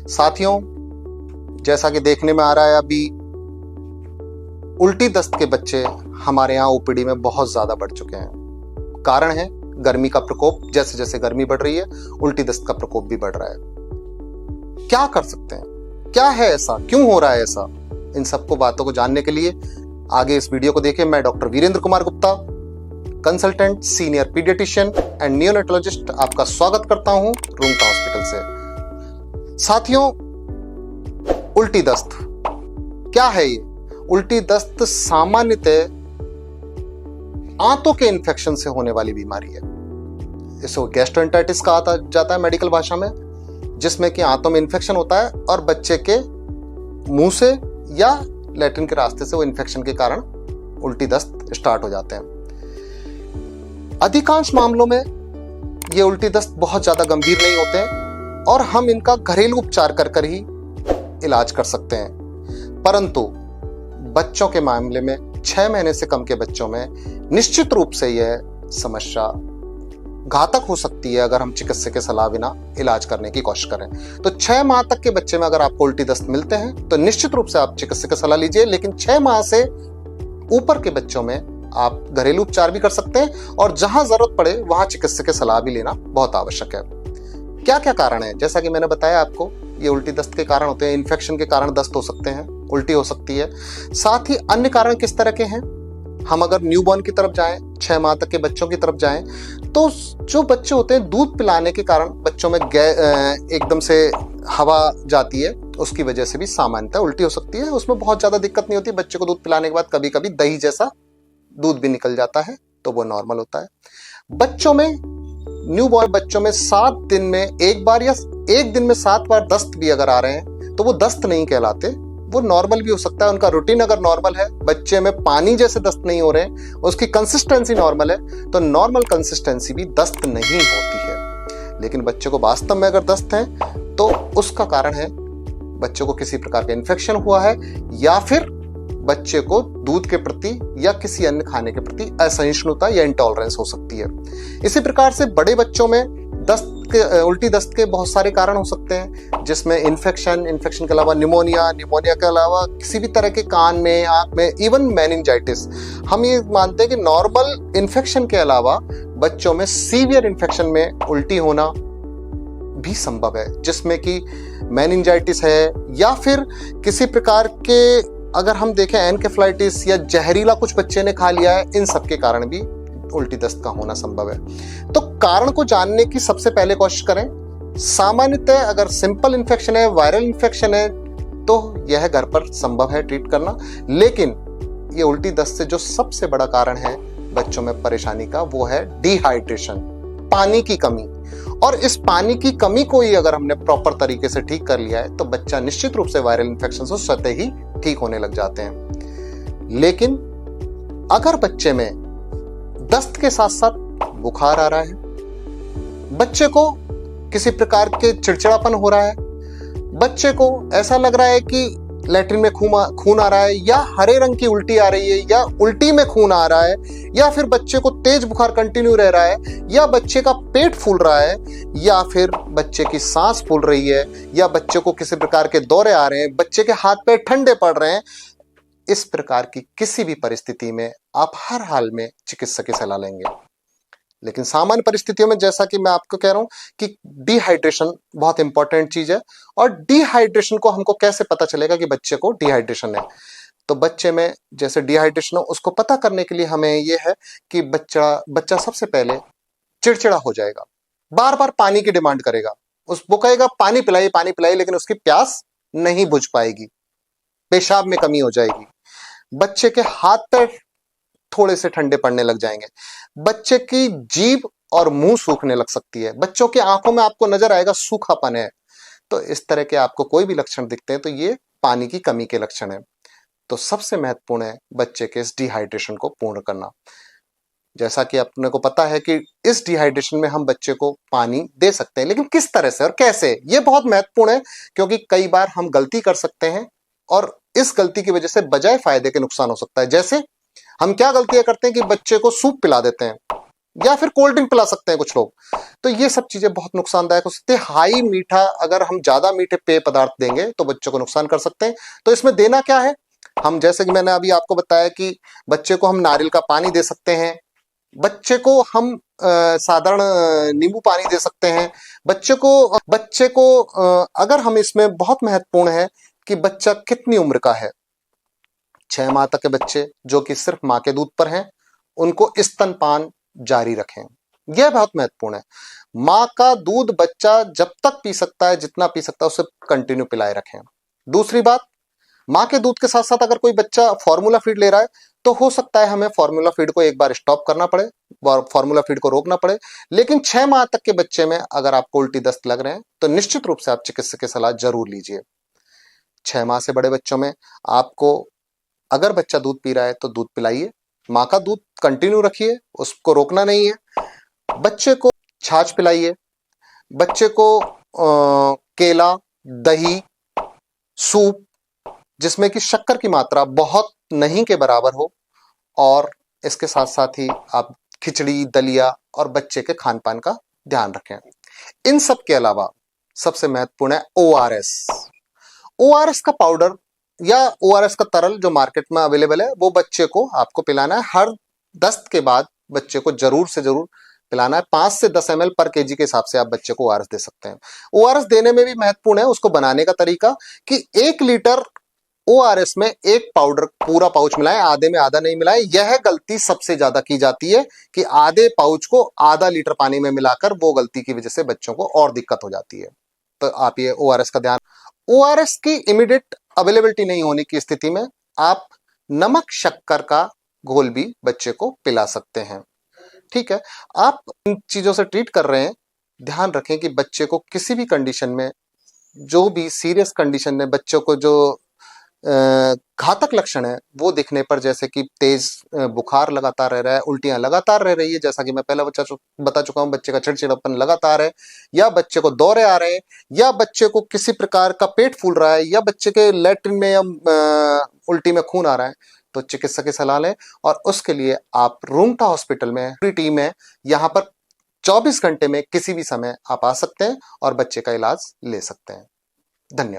साथियों, जैसा कि देखने में आ रहा है, अभी उल्टी दस्त के बच्चे हमारे यहाँ ओपीडी में बहुत ज्यादा बढ़ चुके हैं। कारण है गर्मी का प्रकोप। जैसे जैसे गर्मी बढ़ रही है, उल्टी दस्त का प्रकोप भी बढ़ रहा है। क्या कर सकते हैं? क्या है ऐसा? क्यों हो रहा है ऐसा? इन सबको बातों को जानने के लिए आगे इस वीडियो को देखें। मैं doctor Virendra Kumar Gupta, consultant, senior paediatrician and neonatologist, आपका स्वागत करता हूं रूंगटा हॉस्पिटल से। साथियों, उल्टी दस्त क्या है? ये उल्टी दस्त सामान्यतः आंतों के इन्फेक्शन से होने वाली बीमारी है। इसको गैस्ट्रोएंटेरिटिस कहा जाता है मेडिकल भाषा में, जिसमें कि आंतों में इन्फेक्शन होता है और बच्चे के मुंह से या लैट्रिन के रास्ते से वो इन्फेक्शन के कारण उल्टी दस्त स्टार्ट हो जाते हैं। अधिकांश मामलों में ये उल्टी दस्त बहुत ज्यादा गंभीर नहीं होते हैं और हम इनका घरेलू उपचार कर ही इलाज कर सकते हैं। परंतु बच्चों के मामले में 6 महीने से कम के बच्चों में निश्चित रूप से यह समस्या घातक हो सकती है अगर हम चिकित्सक के सलाह बिना इलाज करने की कोशिश करें। तो 6 माह तक के बच्चे में अगर आपको उल्टी दस्त मिलते हैं तो निश्चित रूप से आप चिकित्सक की सलाह लीजिए। लेकिन 6 माह से ऊपर के बच्चों में आप घरेलू उपचार भी कर सकते हैं और जहां जरूरत पड़े वहां चिकित्सक की सलाह भी लेना बहुत आवश्यक है। क्या क्या कारण है? जैसा कि मैंने बताया आपको, ये उल्टी दस्त के कारण होते हैं। इन्फेक्शन के कारण दस्त हो सकते हैं, उल्टी हो सकती है। साथ ही अन्य कारण किस तरह के हैं? हम अगर न्यूबॉर्न की तरफ जाएं, 6 माह तक के बच्चों की तरफ जाएं, तो जो बच्चे होते हैं दूध पिलाने के कारण बच्चों में एकदम से हवा जाती है, उसकी वजह से भी सामान्यतः उल्टी हो सकती है। उसमें बहुत ज्यादा दिक्कत नहीं होती। बच्चे को दूध पिलाने के बाद कभी कभी दही जैसा दूध भी निकल जाता है, तो वो नॉर्मल होता है। बच्चों में, न्यूबॉर्न बच्चों में 7 दिन में एक बार या एक दिन में 7 बार दस्त भी अगर आ रहे हैं तो वो दस्त नहीं कहलाते, वो नॉर्मल भी हो सकता है। उनका रूटीन अगर नॉर्मल है, बच्चे में पानी जैसे दस्त नहीं हो रहे हैं, उसकी कंसिस्टेंसी नॉर्मल है, तो नॉर्मल कंसिस्टेंसी भी दस्त नहीं होती है। लेकिन बच्चे को वास्तव में अगर दस्त है तो उसका कारण है बच्चे को किसी प्रकार का इन्फेक्शन हुआ है या फिर बच्चे को दूध के प्रति या किसी अन्य खाने के प्रति असहिष्णुता या इंटॉलरेंस हो सकती है। इसी प्रकार से बड़े बच्चों में उल्टी दस्त के बहुत सारे कारण हो सकते हैं, जिसमें इन्फेक्शन के अलावा निमोनिया के अलावा किसी भी तरह के कान में, आंख में, इवन मेनिंजाइटिस। हम ये मानते हैं कि नॉर्मल इन्फेक्शन के अलावा बच्चों में सीवियर इन्फेक्शन में उल्टी होना भी संभव है, जिसमें कि मेनिंजाइटिस है या फिर किसी प्रकार के, अगर हम देखें एनकेफेलाइटिस या जहरीला कुछ बच्चे ने खा लिया है, इन सब के कारण भी उल्टी दस्त का होना संभव है। तो कारण को जानने की सबसे पहले कोशिश करें। सामान्यतः अगर सिंपल इन्फेक्शन है, वायरल इन्फेक्शन है, तो यह घर पर संभव है ट्रीट करना। लेकिन ये उल्टी दस्त से जो सबसे बड़ा कारण है बच्चों में परेशानी का, वो है डिहाइड्रेशन, पानी की कमी। और इस पानी की कमी को ही अगर हमने प्रॉपर तरीके से ठीक कर लिया है तो बच्चा निश्चित रूप से वायरल इन्फेक्शन से स्वतः ही ठीक होने लग जाते हैं। लेकिन अगर बच्चे में दस्त के साथ साथ बुखार आ रहा है, बच्चे को किसी प्रकार के चिड़चिड़ापन हो रहा है, बच्चे को ऐसा लग रहा है कि लैट्रिन में खून आ रहा है, या हरे रंग की उल्टी आ रही है, या उल्टी में खून आ रहा है, या फिर बच्चे को तेज बुखार कंटिन्यू रह रहा है, या बच्चे का पेट फूल रहा है, या फिर बच्चे की सांस फूल रही है, या बच्चे को किसी प्रकार के दौरे आ रहे हैं, बच्चे के हाथ पैर ठंडे पड़ रहे हैं, इस प्रकार की किसी भी परिस्थिति में आप हर हाल में चिकित्सक की सलाह लेंगे। लेकिन सामान्य परिस्थितियों में, जैसा कि मैं आपको कह रहा हूं कि डिहाइड्रेशन बहुत इंपॉर्टेंट चीज है। और डिहाइड्रेशन को हमको कैसे पता चलेगा कि बच्चे को डिहाइड्रेशन है? तो बच्चे में जैसे डिहाइड्रेशन हो, उसको पता करने के लिए हमें यह है कि बच्चा सबसे पहले चिड़चिड़ा हो जाएगा, बार बार पानी की डिमांड करेगा, वो कहेगा पानी पिलाइए, लेकिन उसकी प्यास नहीं बुझ पाएगी, पेशाब में कमी हो जाएगी, बच्चे के हाथ पैर थोड़े से ठंडे पड़ने लग जाएंगे, बच्चे की जीभ और मुंह सूखने लग सकती है, बच्चों की आंखों में आपको नजर आएगा सूखापन है। तो इस तरह के आपको कोई भी लक्षण दिखते हैं तो ये पानी की कमी के लक्षण है। तो सबसे महत्वपूर्ण है बच्चे के इस डिहाइड्रेशन को पूर्ण करना। जैसा कि अपने को पता है कि इस डिहाइड्रेशन में हम बच्चे को पानी दे सकते हैं, लेकिन किस तरह से और कैसे, ये बहुत महत्वपूर्ण है, क्योंकि कई बार हम गलती कर सकते हैं और इस गलती की वजह से बजाय फायदे के नुकसान हो सकता है। जैसे हम क्या गलतियां करते हैं कि बच्चे को सूप पिला देते हैं, या फिर कोल्ड ड्रिंक पिला सकते हैं कुछ लोग। तो ये सब चीजें बहुत नुकसानदायक हो सकती है। हाई मीठा, अगर हम ज्यादा मीठे पेय पदार्थ देंगे तो बच्चों को नुकसान कर सकते हैं। तो इसमें देना क्या है, हम जैसे कि मैंने अभी आपको बताया कि बच्चे को हम नारियल का पानी दे सकते हैं, बच्चे को हम साधारण नींबू पानी दे सकते हैं। बच्चे को अगर हम इसमें बहुत महत्वपूर्ण है कि बच्चा कितनी उम्र का है। 6 माह तक के बच्चे जो कि सिर्फ माँ के दूध पर हैं, उनको स्तनपान जारी रखें, यह बहुत महत्वपूर्ण है। माँ का दूध बच्चा जब तक पी सकता है, जितना पी सकता है, उसे कंटिन्यू पिलाए रखें। दूसरी बात, माँ के दूध के साथ साथ अगर कोई बच्चा फॉर्मूला फीड ले रहा है तो हो सकता है हमें फॉर्मूला फीड को एक बार स्टॉप करना पड़े, फॉर्मूला फीड को रोकना पड़े। लेकिन 6 माह तक के बच्चे में अगर आपको उल्टी दस्त लग रहे हैं तो निश्चित रूप से आप चिकित्सक की सलाह जरूर लीजिए। 6 माह से बड़े बच्चों में आपको, अगर बच्चा दूध पी रहा है तो दूध पिलाइए, माँ का दूध कंटिन्यू रखिए, उसको रोकना नहीं है। बच्चे को छाछ पिलाइए, बच्चे को केला, दही, सूप जिसमें कि शक्कर की मात्रा बहुत नहीं के बराबर हो, और इसके साथ साथ ही आप खिचड़ी, दलिया और बच्चे के खान पान का ध्यान रखें। इन सब के अलावा सबसे महत्वपूर्ण है ओआरएस। ओआरएस का पाउडर या ओआरएस का तरल जो मार्केट में अवेलेबल है, वो बच्चे को आपको पिलाना है। हर दस्त के बाद बच्चे को जरूर से जरूर पिलाना है। 5 से 10 ml पर केजी के हिसाब से आप बच्चे को ओआरएस दे सकते हैं। ओआरएस देने में भी महत्वपूर्ण है उसको बनाने का तरीका, कि 1 लीटर ओआरएस में एक पाउडर पूरा पाउच मिलाएं, आधे में आधा नहीं मिलाएं। यह गलती सबसे ज्यादा की जाती है कि आधे पाउच को आधा लीटर पानी में मिलाकर, वो गलती की वजह से बच्चों को और दिक्कत हो जाती है। तो आप ये ओआरएस का ध्यान। ओआरएस की इमीडिएट अवेलेबिलिटी नहीं होने की स्थिति में आप नमक शक्कर का घोल भी बच्चे को पिला सकते हैं। ठीक है, आप इन चीजों से ट्रीट कर रहे हैं, ध्यान रखें कि बच्चे को किसी भी कंडीशन में, जो भी सीरियस कंडीशन में बच्चों को जो घातक लक्षण है वो दिखने पर, जैसे कि तेज बुखार लगातार रह रहा है, उल्टियां लगातार रह रही है, जैसा कि मैं पहले बता चुका हूं, बच्चे का चिड़चिड़ापन लगातार है, या बच्चे को दौरे आ रहे हैं, या बच्चे को किसी प्रकार का पेट फूल रहा है, या बच्चे के लैट्रिन में या उल्टी में खून आ रहा है, तो चिकित्सक की सलाह लें। और उसके लिए आप रूंगटा हॉस्पिटल में पूरी टीम है, यहाँ पर 24 घंटे में किसी भी समय आप आ सकते हैं और बच्चे का इलाज ले सकते हैं। धन्यवाद।